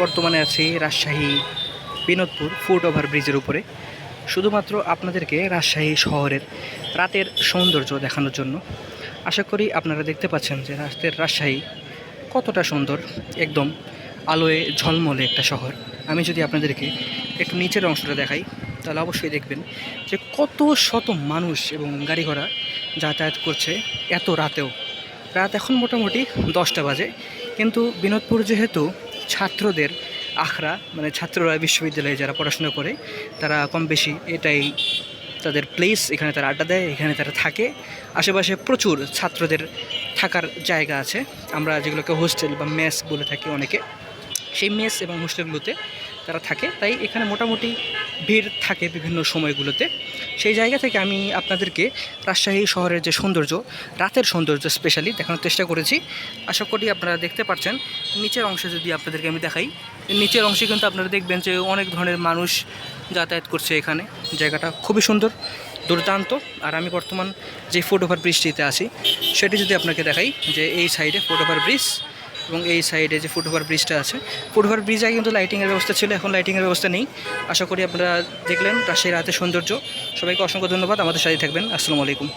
বর্তমানে আছি Rajshahi Binodpur foot over ব্রিজের উপরে, শুধুমাত্র আপনাদেরকে রাজশাহী শহরের রাতের সৌন্দর্য দেখানোর জন্য। আশা করি আপনারা দেখতে পাচ্ছেন যে রাতের রাজশাহী কতটা সুন্দর, একদম আলোয় ঝলমলে একটা শহর। আমি যদি আপনাদেরকে একটু নিচের অংশটা দেখাই তাহলে অবশ্যই দেখবেন যে কত শত মানুষ এবং গাড়ি ঘোড়া যাতায়াত করছে এত রাতেও। রাত এখন মোটামুটি 10টা বাজে, কিন্তু বিনোদপুর যেহেতু ছাত্রদের আখড়া, মানে ছাত্ররা বিশ্ববিদ্যালয়ে যারা পড়াশোনা করে তারা কম বেশি এটাই তাদের প্লেস, এখানে তারা আড্ডা দেয়, এখানে তারা থাকে। আশেপাশে প্রচুর ছাত্রদের থাকার জায়গা আছে, আমরা যেগুলোকে হোস্টেল বা মেস বলে থাকি অনেকে, সেই মেস এবং হোস্টেলগুলোতে তারা থাকে। তাই এখানে মোটামুটি ভিড় থাকে বিভিন্ন সময়গুলোতে। সেই জায়গা থেকে আমি আপনাদেরকে রাজশাহী শহরের যে সৌন্দর্য, রাতের সৌন্দর্য স্পেশালি দেখানোর চেষ্টা করেছি। আশা করি আপনারা দেখতে পাচ্ছেন। নিচের অংশে যদি আপনাদেরকে আমি দেখাই, নিচের অংশে কিন্তু আপনারা দেখবেন যে অনেক ধরনের মানুষ যাতায়াত করছে এখানে। জায়গাটা খুবই সুন্দর, দুর্দান্ত। আর আমি বর্তমান যে ফুট ওভার ব্রিজটিতে আছি সেটি যদি আপনাকে দেখাই, যে এই সাইডে ফুট ওভার ব্রিজ এবং এই সাইডে যে ফুট ওভার ব্রিজটা আছে, ফুট ওভার ব্রিজে কিন্তু লাইটিংয়ের ব্যবস্থা ছিল, এখন লাইটিংয়ের ব্যবস্থা নেই। আশা করি আপনারা দেখলেন রাজশাহী রাতের সৌন্দর্য। সবাইকে অসংখ্য ধন্যবাদ, আমাদের সাথে থাকবেন। আসসালামু আলাইকুম।